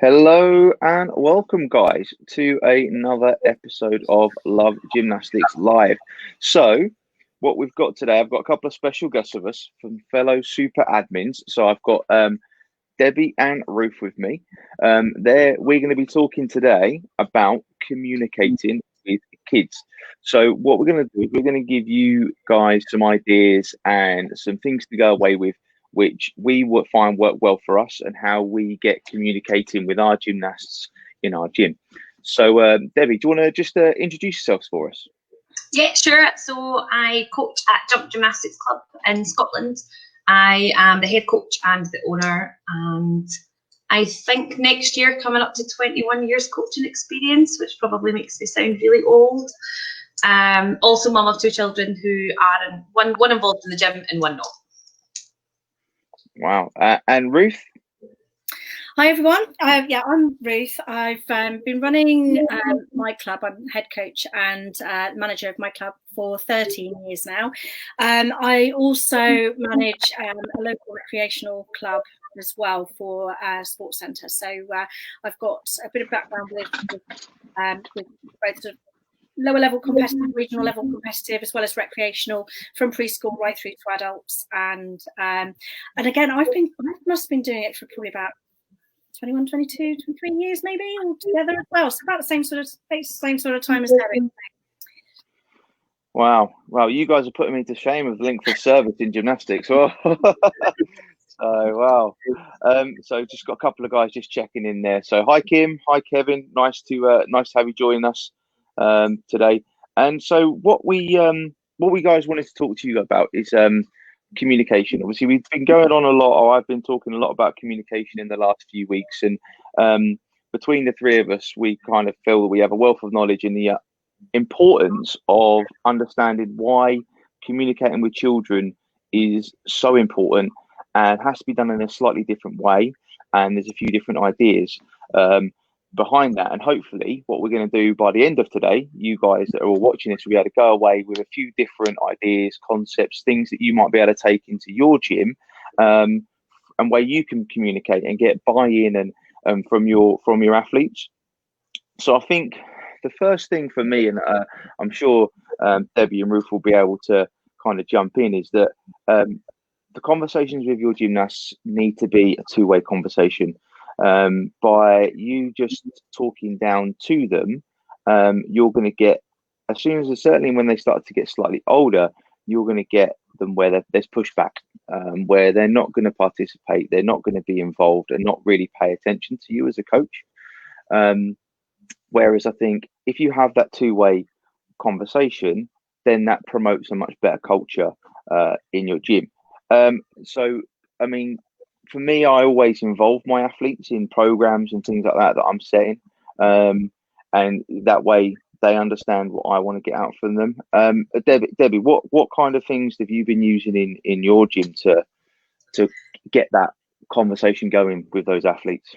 Hello and welcome, guys, to another episode of Love Gymnastics Live. So, what we've got today, I've got a couple of special guests with us from fellow super admins. So, I've got Debi and Ruth with me. We're going to be talking today about communicating with kids. So, what we're going to do is we're going to give you guys some ideas and some things to go away with, which we would find work well for us and how we get communicating with our gymnasts in our gym. So, Debi, do you want to just introduce yourselves for us? Yeah, sure. So I coach at Jump Gymnastics Club in Scotland. I am the head coach and the owner, and I think next year coming up to 21 years coaching experience, which probably makes me sound really old. Also mum of two children who are one involved in the gym and one not. Wow. And Ruth? Hi everyone. I'm Ruth. I've been running my club. I'm head coach and manager of my club for 13 years now. I also manage a local recreational club as well for a sports centre. So I've got a bit of background with both sort of lower level competitive, regional level competitive, as well as recreational, from preschool right through to adults. And again, I must have been doing it for probably about 21, 22, 23 years maybe altogether as well. So about the same sort of time as Derek. Wow, you guys are putting me to shame with length of service in gymnastics. Oh. Wow. So just got a couple of guys just checking in there. So hi Kim, hi Kevin, nice to have you join us today. And so what we guys wanted to talk to you about is communication. Obviously, we've been going on a lot, or I've been talking a lot about communication in the last few weeks, and between the three of us, we kind of feel that we have a wealth of knowledge in the importance of understanding why communicating with children is so important and has to be done in a slightly different way. And there's a few different ideas behind that, and hopefully what we're going to do by the end of today, you guys that are all watching this will be able to go away with a few different ideas, concepts, things that you might be able to take into your gym, and where you can communicate and get buy-in and from your athletes. So I think the first thing for me, and I'm sure Debi and Ruth will be able to kind of jump in, is that the conversations with your gymnasts need to be a two-way conversation. By you just talking down to them, you're going to get, as soon as, certainly when they start to get slightly older, you're going to get them where there's pushback, where they're not going to participate, they're not going to be involved and not really pay attention to you as a coach. Whereas I think if you have that two-way conversation, then that promotes a much better culture in your gym. So, I mean, for me, I always involve my athletes in programs and things like that I'm setting, and that way they understand what I want to get out from them. Debi, what kind of things have you been using in your gym to get that conversation going with those athletes?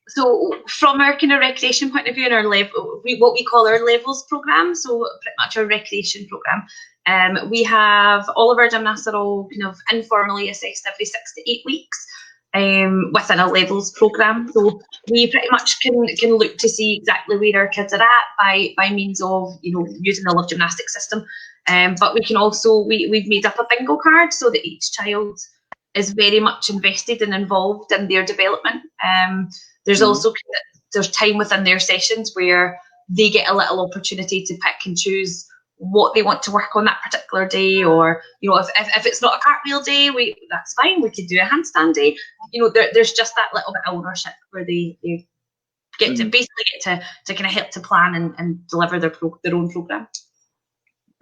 So from our kind of recreation point of view, in our level, what we call our levels program, so pretty much our recreation program, we have all of our gymnasts are all kind of informally assessed every 6 to 8 weeks within a levels program. So we pretty much can look to see exactly where our kids are at by means of using the Love Gymnastics system. But we can also we've made up a bingo card so that each child is very much invested and involved in their development. There's also there's time within their sessions where they get a little opportunity to pick and choose what they want to work on that particular day, or if it's not a cartwheel day, that's fine, we could do a handstand day. There's just that little bit of ownership where they get to basically get to kind of help to plan and deliver their own program.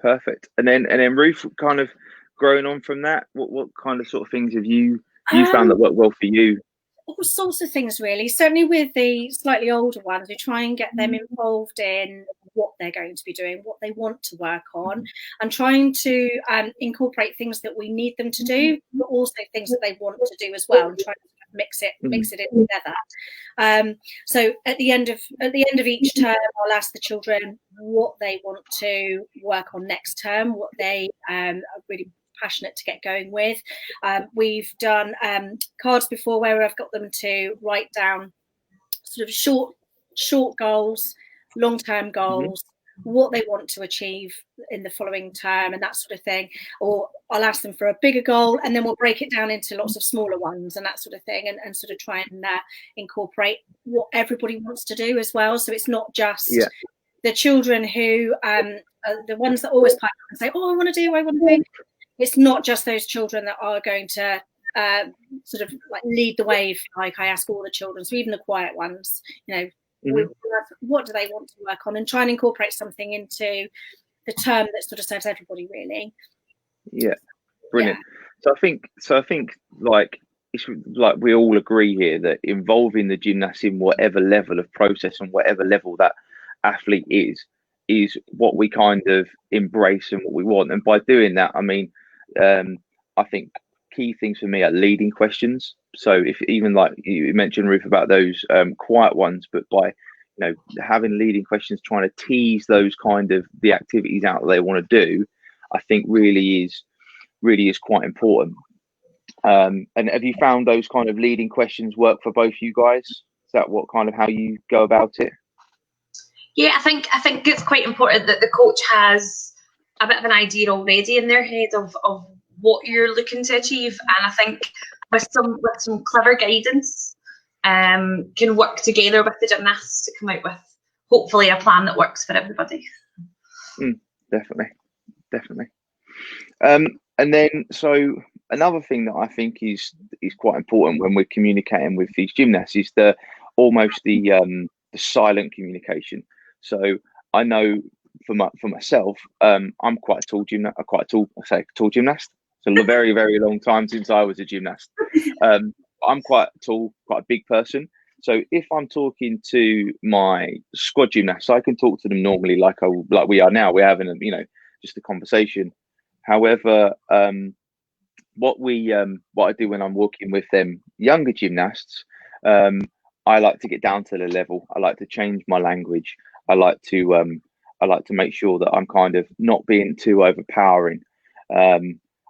Perfect. And then Ruth, kind of growing on from that, what kind of sort of things have you found that work well for you? All sorts of things, really. Certainly with the slightly older ones, we try and get them involved in what they're going to be doing, what they want to work on, and trying to incorporate things that we need them to do, but also things that they want to do as well, and try to mix it in together. So at the end of each term, I'll ask the children what they want to work on next term, what they are really passionate to get going with. We've done cards before where I've got them to write down sort of short goals, long-term goals, what they want to achieve in the following term and that sort of thing. Or I'll ask them for a bigger goal, and then we'll break it down into lots of smaller ones and that sort of thing, and sort of try and incorporate what everybody wants to do as well. So it's not just the children who are the ones that always pipe up and say, oh, I want to do. It's not just those children that are going to sort of like lead the way. Like I ask all the children, so even the quiet ones, you know, what do they want to work on, and try and incorporate something into the term that sort of serves everybody, really. Yeah, brilliant. So I think like it's like we all agree here that involving the gymnast in whatever level of process and whatever level that athlete is what we kind of embrace and what we want. And by doing that, I mean, I think key things for me are leading questions. So if even like you mentioned, Ruth, about those quiet ones, but by having leading questions, trying to tease those kind of the activities out that they want to do, I think really is quite important. And have you found those kind of leading questions work for both you guys? Is that what kind of how you go about it? Yeah, I think it's quite important that the coach has a bit of an idea already in their head of what you're looking to achieve, and I think with some clever guidance, can work together with the gymnasts to come out with hopefully a plan that works for everybody. Definitely. And then so another thing that I think is quite important when we're communicating with these gymnasts is the silent communication. So I know for myself, I'm quite a tall gymnast. Tall gymnast. It's a very, very long time since I was a gymnast. I'm quite tall, quite a big person. So if I'm talking to my squad gymnasts, I can talk to them normally like we are now. We're having just a conversation. However, what I do when I'm working with them younger gymnasts, I like to get down to the level. I like to change my language. I like to make sure that I'm kind of not being too overpowering.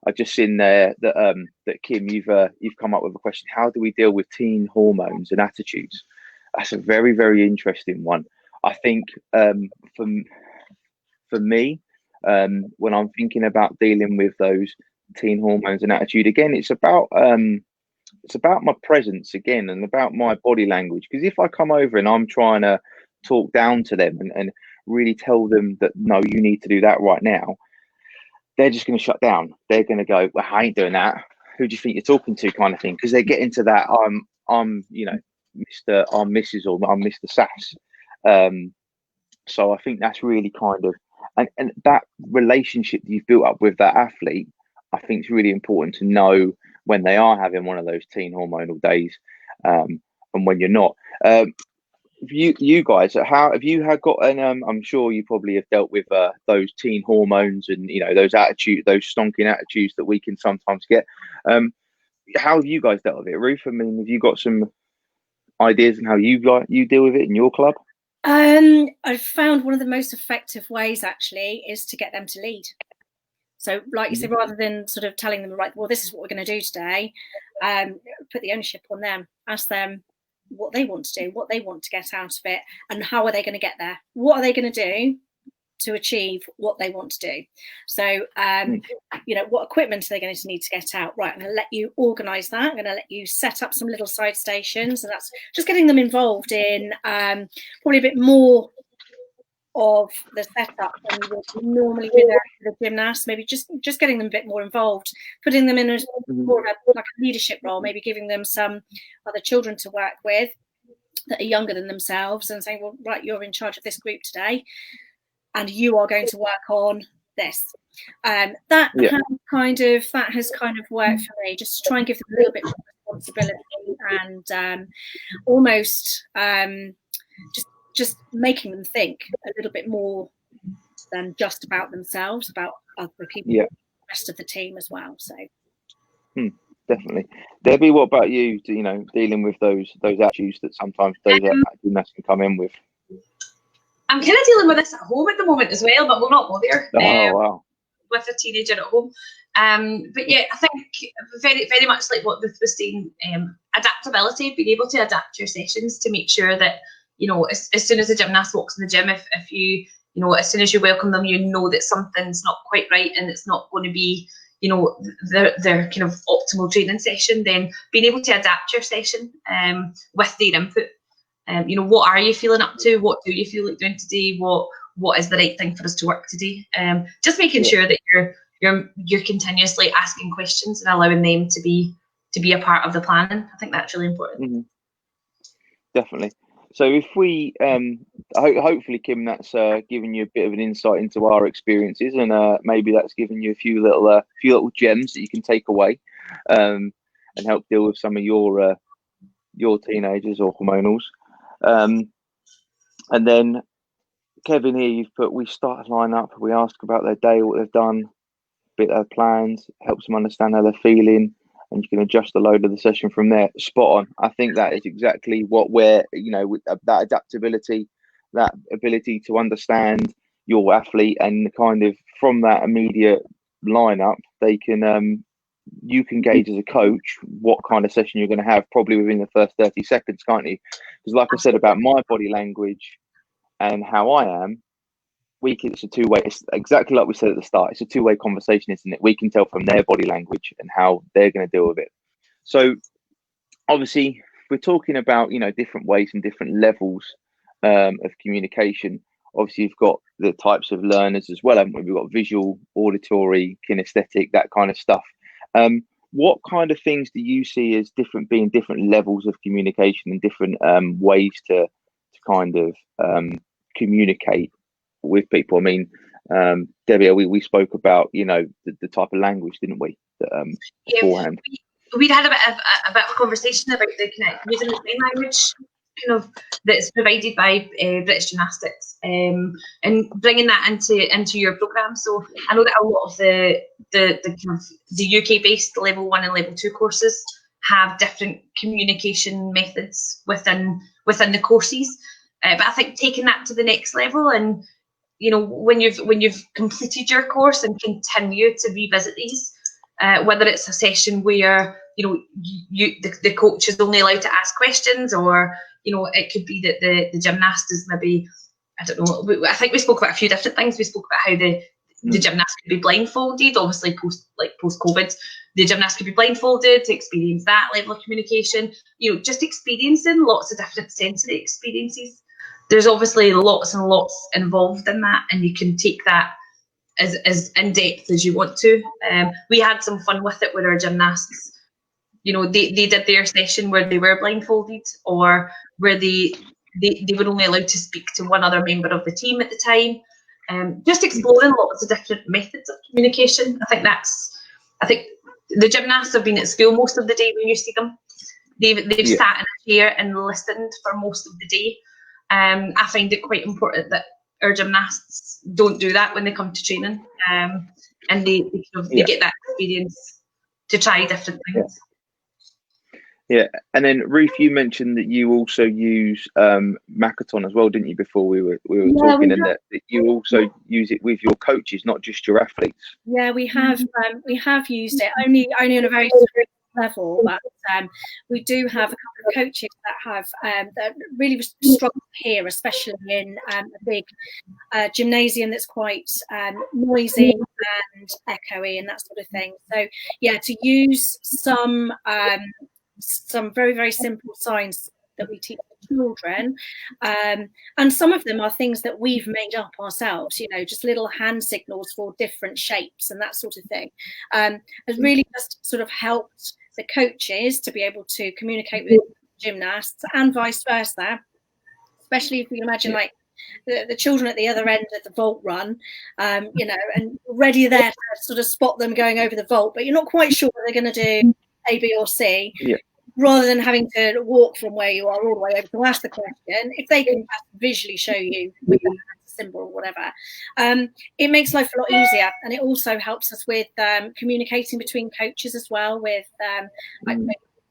I just seen there that Kim, you've come up with a question. How do we deal with teen hormones and attitudes? That's a very, very interesting one. I think for me, when I'm thinking about dealing with those teen hormones and attitude, again, it's about my presence again and about my body language. Because if I come over and I'm trying to talk down to them and really tell them that no, you need to do that right now, they're just going to shut down. They're going to go, well, I ain't doing that. Who do you think you're talking to, kind of thing? Because they get into that I'm Mrs. or I'm Mr. Sass. So I think that's really kind of and that relationship that you've built up with that athlete, I think it's really important to know when they are having one of those teen hormonal days, and when you're not. You guys, how have you got an I'm sure you probably have dealt with those teen hormones and those stonking attitudes that we can sometimes get. How have you guys dealt with it, Ruth? I mean, have you got some ideas on how you deal with it in your club? I've found one of the most effective ways actually is to get them to lead. So like you said, rather than sort of telling them, right, well, this is what we're going to do today, put the ownership on them, ask them what they want to do, what they want to get out of it, and how are they going to get there? What are they going to do to achieve what they want to do? So, what equipment are they going to need to get out? Right, I'm going to let you organise that. I'm going to let you set up some little side stations, and that's just getting them involved in probably a bit more of the setup than you would normally with the gymnast. Maybe just getting them a bit more involved, putting them in more of a leadership role, maybe giving them some other children to work with that are younger than themselves and saying, well, right, you're in charge of this group today and you are going to work on this. That has kind of worked for me, just to try and give them a little bit more responsibility and almost just making them think a little bit more than just about themselves, about other people, the rest of the team as well. So, definitely, Debbie. What about you? Dealing with those attitudes that sometimes those gymnasts can come in with. I'm kind of dealing with this at home at the moment as well, but we'll not go there. Oh wow! With a teenager at home, But yeah, I think very much like what Ruth was saying, adaptability, being able to adapt your sessions to make sure that, as soon as a gymnast walks in the gym, if you, as soon as you welcome them, that something's not quite right and it's not going to be, their kind of optimal training session, then being able to adapt your session with their input. What are you feeling up to? What do you feel like doing today? What is the right thing for us to work today? Just making sure that you're continuously asking questions and allowing them to be a part of the planning. I think that's really important. Mm-hmm. Definitely. So if we, hopefully, Kim, that's given you a bit of an insight into our experiences, and maybe that's given you a few little gems that you can take away, and help deal with some of your teenagers or hormonals. And then, Kevin, here you've put, we start a line up, we ask about their day, what they've done, bit their plans, helps them understand how they're feeling, and you can adjust the load of the session from there. Spot on. I think that is exactly what we're, with that adaptability, that ability to understand your athlete, and kind of from that immediate lineup, they can, you can gauge as a coach what kind of session you're going to have probably within the first 30 seconds, can't you? Because like I said about my body language and how I am, it's a two-way. It's exactly like we said at the start. It's a two-way conversation, isn't it? We can tell from their body language and how they're going to deal with it. So obviously we're talking about, different ways and different levels of communication. Obviously you've got the types of learners as well, haven't we? We've got visual, auditory, kinesthetic, that kind of stuff. What kind of things do you see as being different levels of communication and different ways to kind of communicate with people? I mean, Debbie, we spoke about, the type of language, didn't we? Beforehand. We'd had a bit of a conversation about the using the sign language that's provided by British Gymnastics, and bringing that into your program. So I know that a lot of the UK based level 1 and level 2 courses have different communication methods within the courses, but I think taking that to the next level, and when you've completed your course and continue to revisit these, whether it's a session where the coach is only allowed to ask questions, or it could be that the gymnast is maybe, I don't know, I think we spoke about a few different things. We spoke about how the gymnast could be blindfolded, obviously post-COVID. The gymnast could be blindfolded to experience that level of communication, just experiencing lots of different sensory experiences. There's obviously lots and lots involved in that, and you can take that as in depth as you want to. We had some fun with it with our gymnasts. They did their session where they were blindfolded, or where they were only allowed to speak to one other member of the team at the time. Just exploring lots of different methods of communication. I think the gymnasts have been at school most of the day when you see them. They've sat in a chair and listened for most of the day. I find it quite important that our gymnasts don't do that when they come to training, and they get that experience to try different things. Yeah, and then Ruth, you mentioned that you also use Makaton as well, didn't you? Before we were talking, and that you also use it with your coaches, not just your athletes. Yeah, we have used it only on a very strict level, but we do have a couple of coaches that have that really struggle here, especially in a big gymnasium that's quite noisy and echoey and that sort of thing. So yeah, to use some very, very simple signs that we teach the children, and some of them are things that we've made up ourselves, just little hand signals for different shapes and that sort of thing, has really just sort of helped the coaches to be able to communicate with gymnasts, and vice versa, especially if you imagine like the children at the other end of the vault run, and already there to sort of spot them going over the vault, but you're not quite sure what they're going to do A, B or C. Rather than having to walk from where you are all the way over to ask the question, if they can visually show you with a symbol or whatever, it makes life a lot easier. And it also helps us with communicating between coaches as well, with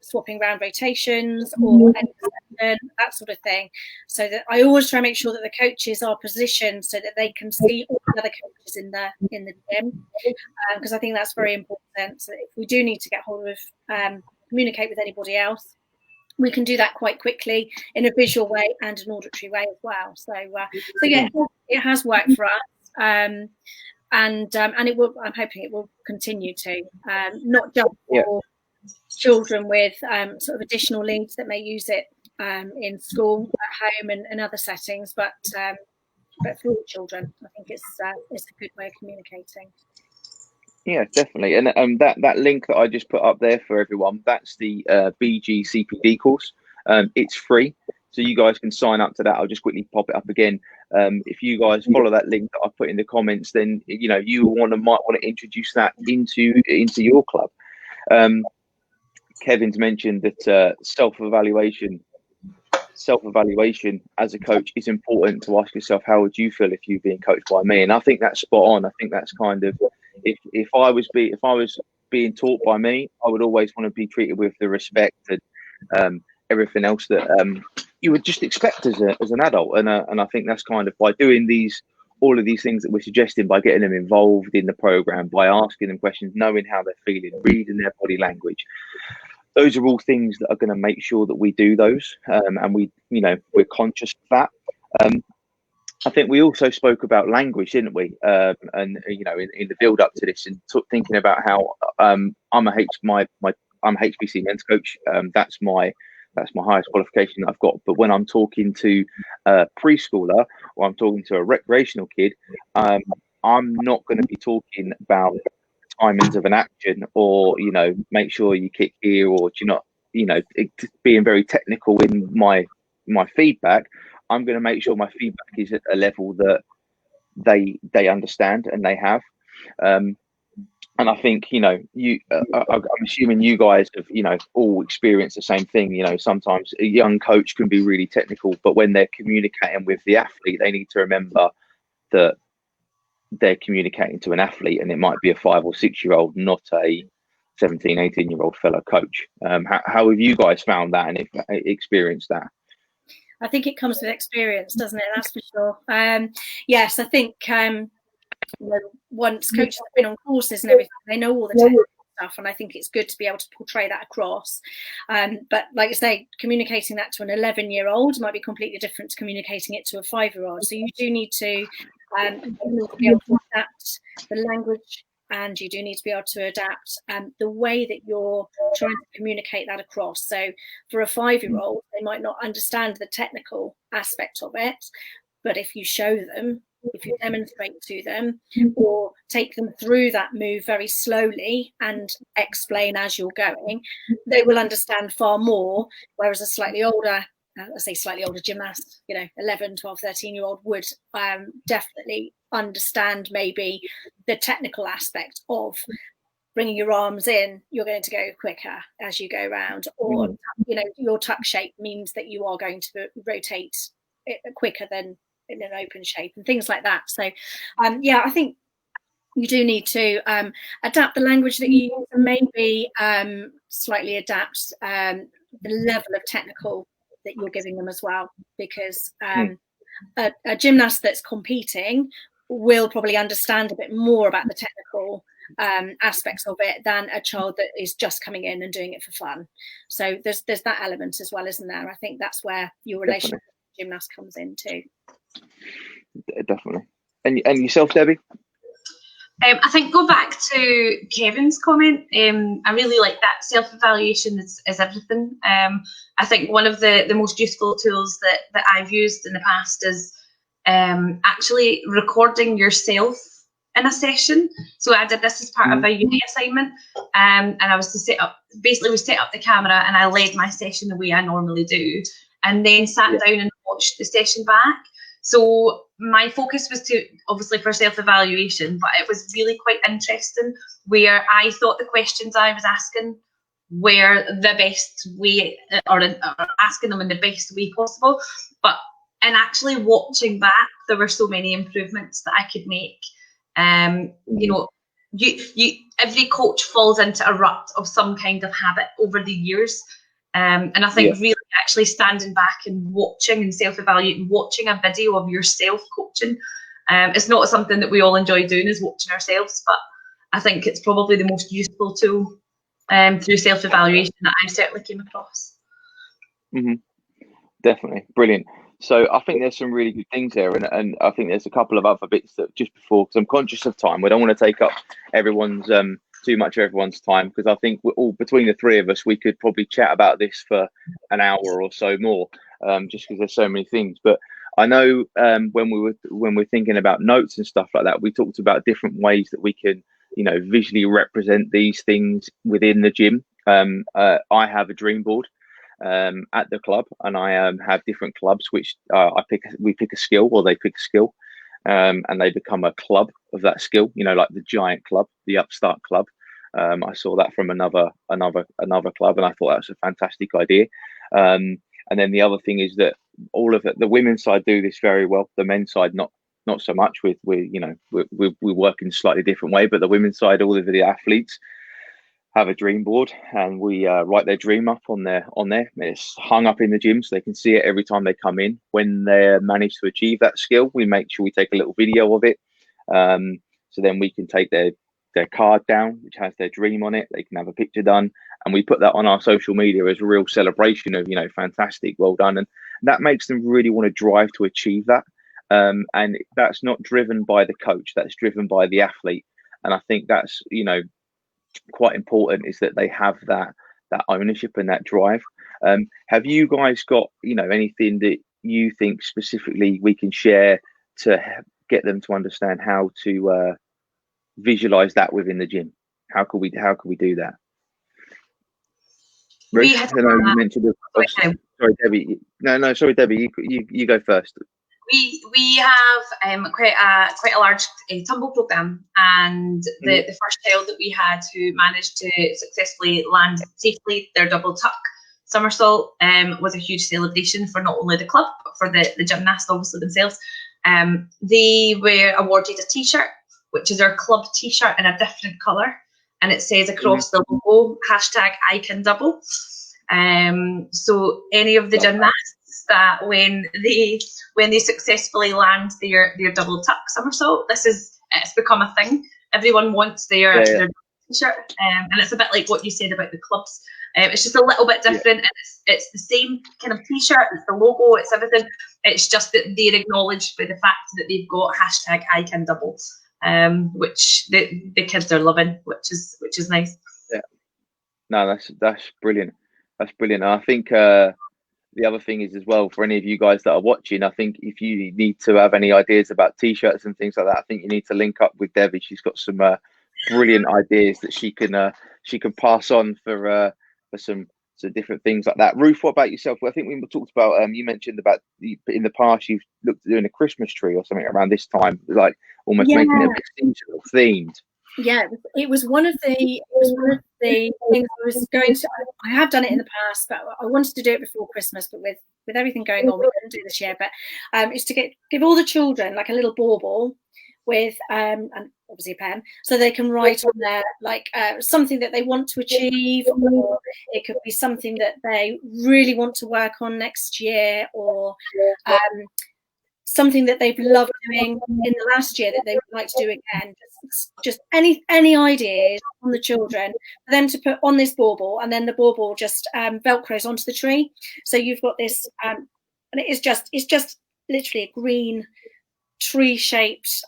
swapping around rotations or that sort of thing. So that I always try to make sure that the coaches are positioned so that they can see all the other coaches in the gym, because I think that's very important. So if we do need to get hold of communicate with anybody else, we can do that quite quickly in a visual way and an auditory way as well. So yeah, it has worked for us, and it will. I'm hoping it will continue to, not just for children with sort of additional needs that may use it in school, at home, and other settings, but for all children, I think it's a good way of communicating. Yeah, definitely. And that link that I just put up there for everyone, that's the BG CPD course. It's free, so you guys can sign up to that. I'll just quickly pop it up again. If you guys follow that link that I put in the comments, then you know you might want to introduce that into your club. Kevin's mentioned that self-evaluation as a coach is important to ask yourself, how would you feel if you're being coached by me? And I think that's spot on. I think that's kind of, if I was being taught by me, I would always want to be treated with the respect and everything else that you would just expect as an adult. And I think that's kind of by doing all of these things that we're suggesting, by getting them involved in the program, by asking them questions, knowing how they're feeling, reading their body language. Those are all things that are going to make sure that we do those, and we're conscious of that. I think we also spoke about language, didn't we? And in the build up to this, and thinking about how I'm a HBC men's coach. That's my highest qualification that I've got. But when I'm talking to a preschooler or I'm talking to a recreational kid, I'm not going to be talking about timings of an action, or make sure you kick here, or being very technical in my feedback. I'm going to make sure my feedback is at a level that they understand and they have. And I think I'm assuming you guys have all experienced the same thing. Sometimes a young coach can be really technical, but when they're communicating with the athlete, they need to remember that they're communicating to an athlete, and it might be a 5 or 6 year old, not a 17, 18 year old fellow coach. How have you guys found that and experienced that? I think it comes with experience, doesn't it? That's for sure. Yes, I think once coaches have been on courses and everything, they know all the technical stuff, and I think it's good to be able to portray that across. But like I say, communicating that to an 11-year-old might be completely different to communicating it to a 5-year-old. So you do need to be able to adapt the language, and you do need to be able to adapt the way that you're trying to communicate that across. So for a 5-year-old, they might not understand the technical aspect of it, but if you show them, if you demonstrate to them, or take them through that move very slowly and explain as you're going, they will understand far more. Whereas a slightly older gymnast, 11, 12, 13-year-old would definitely understand maybe the technical aspect of bringing your arms in. You're going to go quicker as you go around, or your tuck shape means that you are going to rotate it quicker than in an open shape, and things like that. So I think you do need to adapt the language that you use, and maybe slightly adapt the level of technical that you're giving them as well, because a gymnast that's competing will probably understand a bit more about the technical aspects of it than a child that is just coming in and doing it for fun. So there's that element as well, isn't there? I think that's where your relationship with the gymnast comes in too. Definitely. And yourself, Debbie? I think go back to Kevin's comment. I really like that self-evaluation is everything. I think one of the most useful tools that I've used in the past is actually recording yourself in a session. So I did this as part of a uni assignment, and I was to set up the camera, and I led my session the way I normally do, and then sat down and watched the session back. So my focus was obviously for self-evaluation, but it was really quite interesting where I thought the questions I was asking were the best way, or asking them in the best way possible. But in actually watching back, there were so many improvements that I could make. every coach falls into a rut of some kind of habit over the years. And I think really actually standing back and watching and self-evaluating, watching a video of yourself coaching, it's not something that we all enjoy doing, is watching ourselves, but I think it's probably the most useful tool through self-evaluation that I've certainly came across. Definitely. Brilliant. So I think there's some really good things there, and I think there's a couple of other bits that just before, because I'm conscious of time, we don't want to take up everyone's too much of everyone's time, because I think we're all, between the three of us, we could probably chat about this for an hour or so more, just because there's so many things. But I know when we're thinking about notes and stuff like that, we talked about different ways that we can, you know, visually represent these things within the gym. I have a dream board at the club, and I have different clubs which we pick a skill, or they pick a skill, and they become a club of that skill, you know, like the giant club, the upstart club. I saw that from another club, and I thought that was a fantastic idea. And then the other thing is that all of it, the women's side do this very well, the men's side not so much. We work in a slightly different way, but the women's side, all of the athletes have a dream board, and we write their dream up on there. It's hung up in the gym so they can see it every time they come in. When they manage to achieve that skill, we make sure we take a little video of it, so then we can take their card down which has their dream on it. They can have a picture done, and we put that on our social media as a real celebration of, you know, fantastic, well done. And that makes them really want to drive to achieve that, and that's not driven by the coach, that's driven by the athlete. And I think that's, you know, quite important, is that they have that ownership and that drive. Have you guys got, you know, anything that you think specifically we can share to get them to understand how to visualize that within the gym? How could we do that? Ruth, you mentioned sorry, Debbie. No, sorry, Debbie. You go first. We have quite a large tumble program, and the first child that we had who managed to successfully land safely their double tuck somersault was a huge celebration for not only the club but for the gymnasts obviously themselves. They were awarded a t-shirt, which is our club t-shirt in a different colour, and it says across the logo #ICanDouble. So any of the gymnasts that when they successfully land their double tuck somersault, it's become a thing. Everyone wants their t-shirt, and it's a bit like what you said about the clubs. It's just a little bit different, and it's the same kind of t-shirt, it's the logo, it's everything. It's just that they're acknowledged by the fact that they've got #ICanDouble, which the kids are loving, which is nice. Yeah, no, that's brilliant. That's brilliant. And I think the other thing is as well, for any of you guys that are watching, I think if you need to have any ideas about t-shirts and things like that, I think you need to link up with Debbie. She's got some brilliant ideas that she can pass on for some different things like that. Ruth, what about yourself? Well, I think we talked about, you mentioned about in the past you've looked at doing a Christmas tree or something around this time, like almost making it a bit seasonal themed. Yeah, it was one of the things I was going to. I have done it in the past, but I wanted to do it before Christmas. But with everything going on, we couldn't do this year. But it's to give all the children like a little bauble with and obviously a pen, so they can write on there like something that they want to achieve, or it could be something that they really want to work on next year, or something that they've loved doing in the last year that they would like to do again. Just any ideas on the children for them to put on this bauble, and then the bauble just velcros onto the tree. So you've got this, and it's just literally a green tree-shaped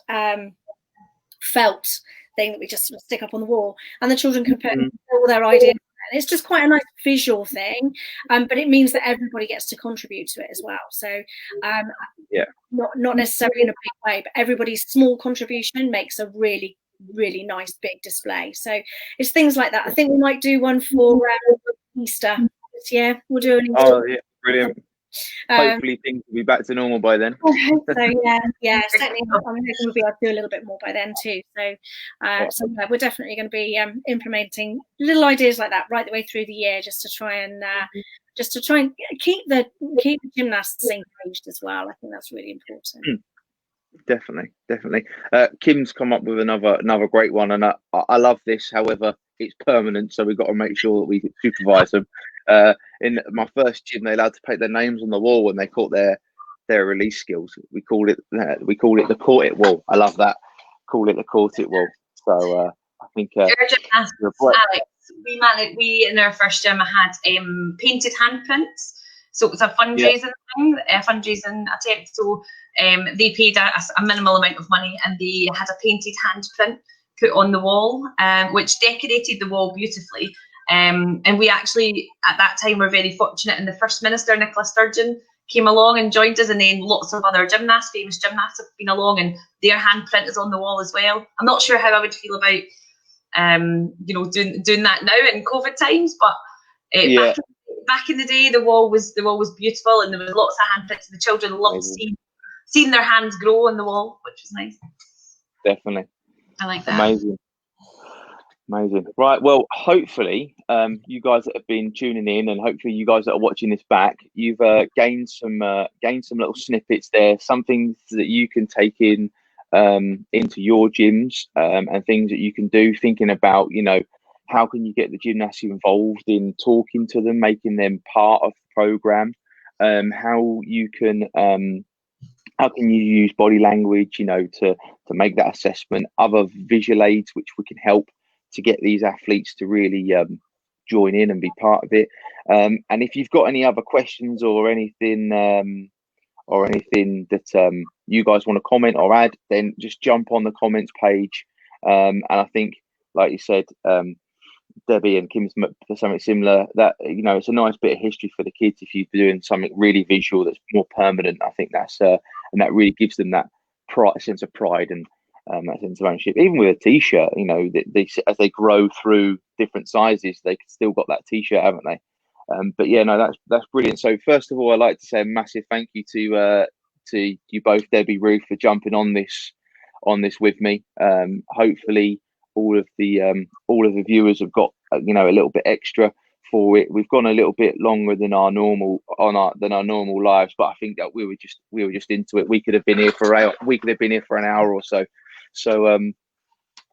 felt thing that we just stick up on the wall, and the children can put all their ideas. And it's just quite a nice visual thing, but it means that everybody gets to contribute to it as well. So not necessarily in a big way, but everybody's small contribution makes a really, really nice big display. So it's things like that. I think we might do one for Easter this year. We'll do an Easter. Oh yeah, brilliant. Hopefully things will be back to normal by then. I hope so, yeah, certainly. I'm hoping we'll be able to do a little bit more by then too. So, we're definitely going to be implementing little ideas like that right the way through the year, just to try and keep the gymnasts engaged as well. I think that's really important. Definitely. Kim's come up with another great one, and I love this. However, it's permanent, so we've got to make sure that we supervise them. In my first gym, they're allowed to paint their names on the wall when they caught their release skills. We call it the caught it wall. I love that. Call it the caught it wall. So I think Alex, we in our first gym had painted handprints. So it was a fundraising thing, a fundraising attempt. So they paid a minimal amount of money, and they had a painted handprint put on the wall, which decorated the wall beautifully. And we actually, at that time, were very fortunate. And the First Minister, Nicola Sturgeon, came along and joined us, and then lots of other famous gymnasts have been along, and their handprint is on the wall as well. I'm not sure how I would feel about, doing that now in COVID times, but back in the day, the wall was beautiful, and there was lots of handprints, and the children loved seeing their hands grow on the wall, which was nice. Definitely, I like that. Amazing. Right, well, hopefully you guys that have been tuning in, and hopefully you guys that are watching this back, you've gained some little snippets there, some things that you can take in into your gyms, and things that you can do, thinking about, how can you get the gymnasts involved in talking to them, making them part of the program, how can you use body language, to make that assessment, other visual aids which we can help to get these athletes to really join in and be part of it. And if you've got any other questions or anything that you guys want to comment or add, then just jump on the comments page. And I think, like you said, Debbie and Kim's for something similar, that it's a nice bit of history for the kids if you're doing something really visual that's more permanent. I think that's and that really gives them that sense of pride and that sense of ownership. Even with a t-shirt, they as they grow through different sizes, they still got that t-shirt, haven't they? But yeah, no, that's brilliant. So first of all, I'd like to say a massive thank you to you both, Debbie, Ruth, for jumping on this with me. Hopefully all of the viewers have got a little bit extra for it. We've gone a little bit longer than our normal lives, but I think that we were just into it. We could have been here for an hour or so. So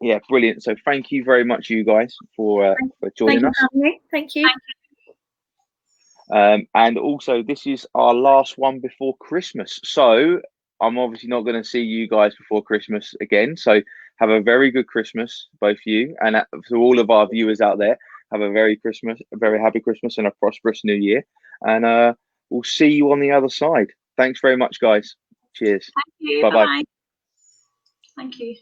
yeah, brilliant. So thank you very much, you guys, for joining us. Thank you. And also, this is our last one before Christmas, so I'm obviously not going to see you guys before Christmas again. So have a very good Christmas, both you, and to all of our viewers out there, have a very happy Christmas and a prosperous New Year. And we'll see you on the other side. Thanks very much, guys. Cheers. Thank you. Bye-bye. Thank you.